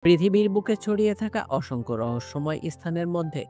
পৃথিবীর বুকে ছড়িয়ে থাকা অসংখ্য রহস্যময় স্থানের মধ্যে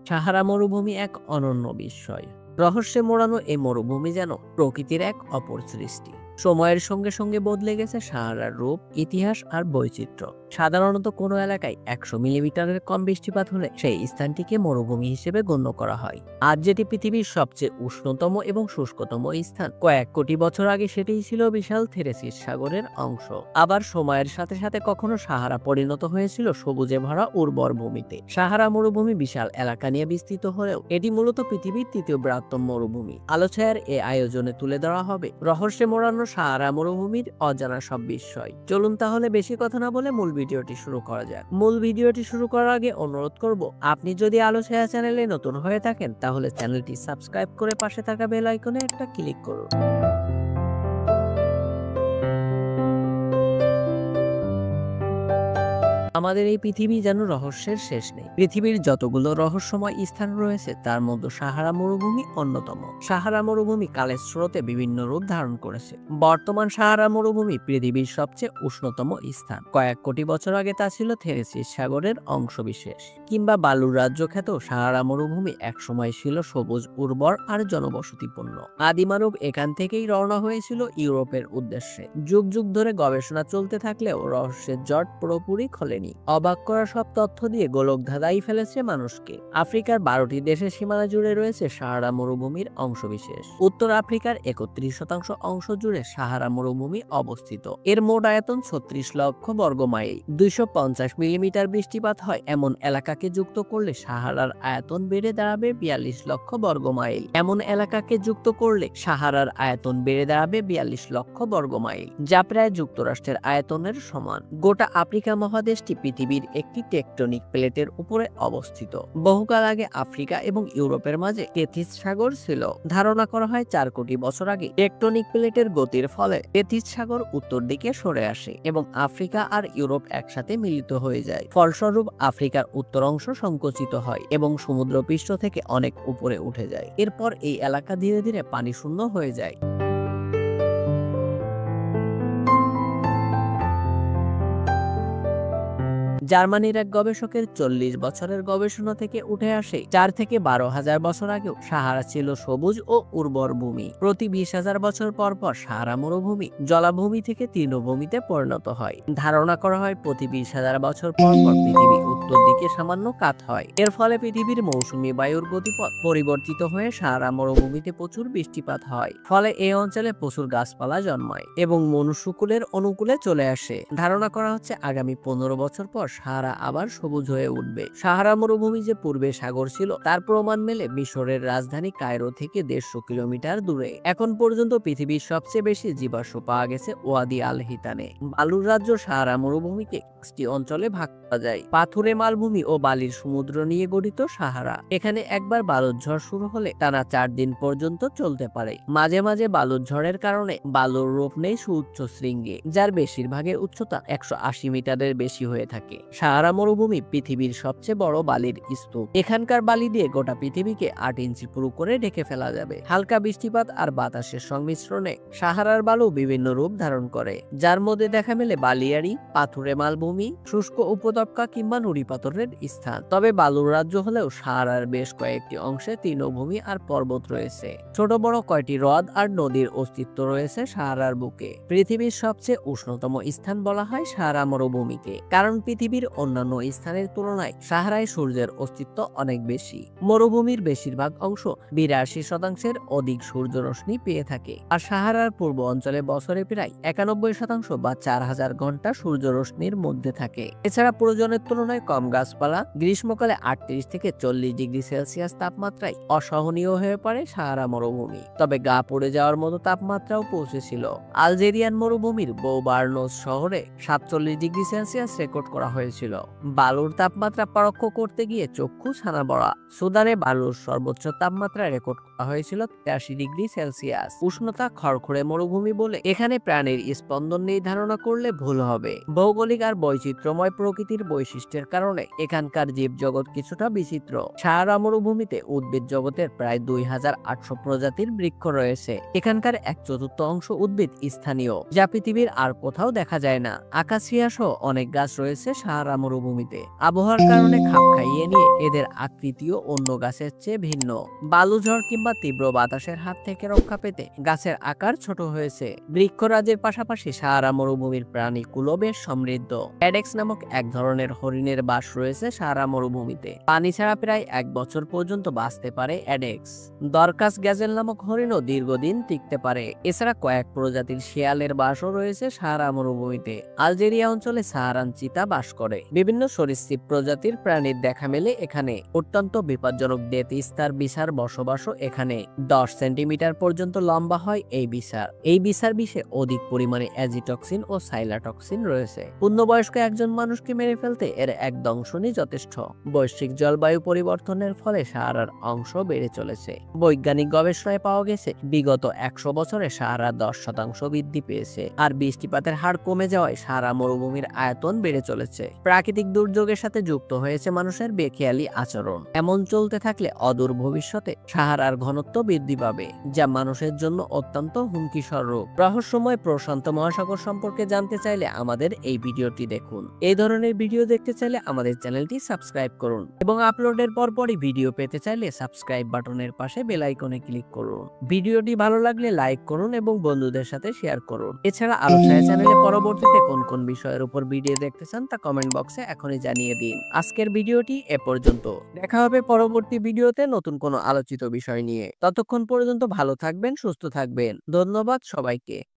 সাহারা মরুভূমি এক অনন্য বিস্ময়। রহস্যে মোড়ানো এই মরুভূমি যেন প্রকৃতির এক অপর সৃষ্টি। সময়ের সঙ্গে সঙ্গে বদলে গেছে সাহারার রূপ, ইতিহাস আর বৈচিত্র্য। সাধারণত কোনো এলাকায় 100 মিলিমিটারের কম বৃষ্টিপাত হলে সেই স্থানটিকে মরুভূমি হিসেবে গণ্য করা হয়। আজ যেটি পৃথিবীর সবচেয়ে উষ্ণতম এবং শুষ্কতম স্থান, কয়েক কোটি বছর আগে সেটিই ছিল বিশাল থেরেসিস সাগরের অংশ। আবার সময়ের সাথে সাথে কখনো সাহারা পরিণত হয়েছিল সবুজে ভরা উর্বর ভূমিতে। সাহারা মরুভূমি বিশাল এলাকা নিয়ে বিস্তৃত হলেও এটি মূলত পৃথিবীর তৃতীয় বৃহত্তম মরুভূমি। আলোচনার এই আয়োজনে তুলে ধরা হবে রহস্যে মোড়ানো সাহারা মরুভূমির অজানা সব বিষয়। চলুন তাহলে বেশি কথা না বলে মূল ভিডিওটি শুরু করা যাক। মূল ভিডিওটি শুরু করার আগে অনুরোধ করব, আপনি যদি আলোচনা চ্যানেলে নতুন হয়ে থাকেন তাহলে চ্যানেলটি সাবস্ক্রাইব করে পাশে থাকা বেল আইকনে একটা ক্লিক করুন। আমাদের এই পৃথিবী যেন রহস্যের শেষ নেই। পৃথিবীর যতগুলো রহস্যময় স্থান রয়েছে তার মধ্যে সাহারা মরুভূমি অন্যতম। সাহারা মরুভূমি কালের স্রোতে বিভিন্ন রূপ ধারণ করেছে। বর্তমান সাহারা মরুভূমি পৃথিবীর সবচেয়ে উষ্ণতম স্থান। কয়েক কোটি বছর আগে তা ছিল থেরেসিস সাগরের অংশবিশেষ। কিংবা বালুর রাজ্য খ্যাত সাহারা মরুভূমি একসময় ছিল সবুজ, উর্বর আর জনবসতিপূর্ণ। আদিমানব এখান থেকেই রওনা হয়েছিল ইউরোপের উদ্দেশ্যে। যুগ যুগ ধরে গবেষণা চলতে থাকলেও রহস্যের জট পুরোপুরি খোলেনি। অবাক করা সব তথ্য দিয়ে গোলক ধাঁধাই ফেলেছে মানুষকে। আফ্রিকার 12টি দেশের সীমানা জুড়ে রয়েছে সাহারা মরুভূমির অংশবিশেষ। উত্তর আফ্রিকার 31% অংশ জুড়ে সাহারা মরুভূমি অবস্থিত। এর মোট আয়তন 36 লক্ষ বর্গ মাইল। 250 মিলিমিটার বৃষ্টিপাত হয় এমন এলাকাকে যুক্ত করলে সাহারার আয়তন বেড়ে দাঁড়াবে 42 লক্ষ বর্গ মাইল। এমন এলাকাকে যুক্ত করলে সাহারার আয়তন বেড়ে দাঁড়াবে 42 লক্ষ বর্গ মাইল, যা প্রায় যুক্তরাষ্ট্রের আয়তনের সমান। গোটা আফ্রিকা মহাদেশটি পৃথিবীর একটি টেকটনিক প্লেটের উপরে অবস্থিত। বহুকাল আগে আফ্রিকা এবং ইউরোপের মাঝে থেথিস সাগর ছিল। ধারণা করা হয় 4 কোটি বছর আগে টেকটনিক প্লেটের গতির ফলে থেথিস সাগর উত্তর দিকে সরে আসে এবং আফ্রিকা আর ইউরোপ একসাথে মিলিত হয়ে যায়। ফলস্বরূপ আফ্রিকার উত্তর অংশ সংকুচিত হয় এবং সমুদ্রপৃষ্ঠ থেকে অনেক উপরে উঠে যায়। এরপর এই এলাকা ধীরে ধীরে পানি শূন্য হয়ে যায়। জার্মানির এক গবেষকের 40 বছরের গবেষণা থেকে উঠে আসে 4 থেকে 12,000 বছর আগেও সাহারা ছিল সবুজ ও উর্বর ভূমি। প্রতি 20,000 বছর পর পর সাহারা মরুভূমি জলাভূমি থেকে তৃণভূমিতে পরিণত হয়। ধারণা করা হয় প্রতি 20,000 বছর পর পর পৃথিবী উত্তর দিকে সামান্য কাত হয়। এর ফলে পৃথিবীর মৌসুমী বায়ুর গতিপথ পরিবর্তিত হয়ে সাহারা মরুভূমিতে প্রচুর বৃষ্টিপাত হয়। ফলে এই অঞ্চলে প্রচুর গাছপালা জন্মায় এবং মনুষ্যকুলের অনুকূলে চলে আসে। ধারণা করা হচ্ছে আগামী 15 বছর পর সাহারা আবার সবুজ হয়ে উঠবে। সাহারা মরুভূমি যে পূর্বে সাগর ছিল তার প্রমাণ মেলে মিশরের রাজধানী কায়রো থেকে 150 কিলোমিটার দূরে। এখন পর্যন্ত পৃথিবীর সবচেয়ে বেশি জীবাশ্ম পাওয়া গেছে ওয়াদি আল হিতানে। বালুর রাজ্য সাহারা মরুভূমিকে 5টি অঞ্চলে ভাগ করা যায়। পাথুরে মালভূমি ও বালির সমুদ্র নিয়ে গঠিত সাহারা। এখানে একবার বালুর ঝড় শুরু হলে টানা 4 দিন পর্যন্ত চলতে পারে। মাঝে মাঝে বালুর ঝড়ের কারণে বালুর রূপ নেই সুউচ্চ শৃঙ্গে, যার বেশিরভাগের উচ্চতা 180 মিটারের বেশি হয়ে থাকে। সাহারা মরুভূমি পৃথিবীর সবচেয়ে বড় বালির স্তূপ। এখানকার বালি দিয়ে গোটা পৃথিবীকে 8 ইঞ্চি পুরু করে ঢেকে ফেলা যাবে। হালকা বৃষ্টিপাত আর বাতাসের সংমিশ্রণে সাহারার বালু বিভিন্ন রূপ ধারণ করে, যার মধ্যে দেখা মেলে বালিয়াড়ি, পাথুরে মালভূমি, শুষ্ক উপত্যকা কিংবা নুড়ি পাথরের স্থান। তবে বালুর রাজ্য হলেও সাহারার বেশ কয়েকটি অংশে তৃণভূমি আর পর্বত রয়েছে। ছোট বড় কয়টি হ্রদ আর নদীর অস্তিত্ব রয়েছে সাহারার বুকে। পৃথিবীর সবচেয়ে উষ্ণতম স্থান বলা হয় সাহারা মরুভূমিকে, কারণ পৃথিবীর অন্যান্য স্থানের তুলনায় সাহারায় সূর্যের অস্তিত্ব অনেক বেশি। মরুভূমির বেশিরভাগ অংশ 82% অধিক সূর্য রশ্মি পেয়ে থাকে, আর সাহারার পূর্ব অঞ্চলে বছরে প্রায় 91% বা 4000 ঘন্টা সূর্য রশ্মির মধ্যে থাকে। এছাড়া প্রয়োজনের তুলনায় কম গাছপালা, গ্রীষ্মকালে 38 থেকে 40 ডিগ্রি সেলসিয়াস তাপমাত্রায় অসহনীয় হয়ে পড়ে সাহারা মরুভূমি। তবে গা পড়ে যাওয়ার মতো তাপমাত্রাও পৌঁছেছিল। আলজেরিয়ান মরুভূমির বৌবার্নোস শহরে 47 ডিগ্রি সেলসিয়াস রেকর্ড করা হয়েছিল। বালুর তাপমাত্রা পরীক্ষা করতে গিয়ে চক্ষু ছানা বড়া। সুদানে বালুর সর্বোচ্চ তাপমাত্রা রেকর্ড করা হয়েছিল 83 ডিগ্রি সেলসিয়াস। উষ্ণতা খড়খড়ে মরুভূমি বলে এখানে প্রাণীর স্পন্দন নেই ধারণা করলে ভুল হবে। ভৌগোলিক আর বৈচিত্র্যময় প্রকৃতির বৈশিষ্ট্যের কারণে এখানকার জীবজগৎ কিছুটা বিচিত্র। সাহারা মরুভূমিতে উদ্ভিদ জগতের প্রায় 2800 প্রজাতির বৃক্ষ রয়েছে। এখানকার 1/4 অংশ উদ্ভিদ স্থানীয়, যা পৃথিবীর আর কোথাও দেখা যায় না। আকাশিয়া সহ অনেক গাছ রয়েছে সাহারা মরুভূমিতে। আবহাওয়ার কারণে খাপ খাইয়ে নিয়ে এদের আকৃতিও অন্য গাছের চেয়ে ভিন্ন। বালুঝড় কিংবা তীব্র বাতাসের হাত থেকে রক্ষা পেতে গাছের আকার ছোট হয়েছে। বৃক্ষরাজের পাশাপাশি সাহারা মরুভূমির প্রাণীকুলও বেশ সমৃদ্ধ। অ্যাডেক্স নামক এক ধরনের হরিণের বাস রয়েছে সাহারা মরুভূমিতে। পানি ছাড়া প্রায় 1 বছর পর্যন্ত বাঁচতে পারে অ্যাডেক্স। দরকাস গ্যাজেল নামক হরিণও দীর্ঘদিন টিকতে পারে। এছাড়া কয়েক প্রজাতির শিয়ালের বাসও রয়েছে সাহারা মরুভূমিতে। আলজেরিয়া অঞ্চলে সাহারান চিতা বাস করে। বিভিন্ন সরীসৃপ প্রজাতির প্রাণীর দেখা মেলে এখানে। অত্যন্ত বিপজ্জনক ডেথ স্টার বিছার বসবাসও এখানে। 10 সেন্টিমিটার পর্যন্ত লম্বা হয় এই বিছার। এই বিছার বিষে অধিক পরিমাণে অ্যাজিটক্সিন ও সাইলাটক্সিন রয়েছে। পূর্ণবয়স্ক একজন মানুষকে মেরে ফেলতে এর এক দংশনই যথেষ্ট। বৈশ্বিক জলবায়ু পরিবর্তনের ফলে সাহারার অংশ বেড়ে চলেছে। বৈজ্ঞানিক গবেষণায় পাওয়া গেছে বিগত 100 বছরে সাহারা 10% বৃদ্ধি পেয়েছে। আর বৃষ্টিপাতের হার কমে যাওয়ায় সাহারা মরুভূমির আয়তন বেড়ে চলেছে। প্রাকৃতিক দুর্যোগের সাথে যুক্ত হয়েছে মানুষের বেখেয়ালি আচরণ। এমন চলতে থাকলে অদূর ভবিষ্যতে সাহারার ঘনত্ব বৃদ্ধি পাবে, যা মানুষের জন্য অত্যন্ত হুমকিস্বরূপ। রহস্যময় প্রশান্ত মহাসাগর সম্পর্কে জানতে চাইলে আমাদের এই ভিডিওটি দেখুন। এই ধরনের ভিডিও দেখতে চাইলে আমাদের চ্যানেলটি সাবস্ক্রাইব করুন এবং আপলোডের পরপরই ভিডিও পেতে চাইলে সাবস্ক্রাইব বাটনের পাশে বেল আইকনে ক্লিক করুন। ভিডিওটি ভালো লাগলে লাইক করুন এবং বন্ধুদের সাথে শেয়ার করুন। এছাড়া আলোচনা চ্যানেলে পরবর্তীতে কোন কোন বিষয়ের উপর ভিডিও দেখতে চান তা কমেন্ট বক্সে এখনই জানিয়ে দিন। আজকের ভিডিওটি এ পর্যন্ত। দেখা হবে পরবর্তী ভিডিওতে নতুন কোনো আলোচিত বিষয় নিয়ে। ততক্ষণ পর্যন্ত ভালো থাকবেন, সুস্থ থাকবেন। ধন্যবাদ সবাইকে।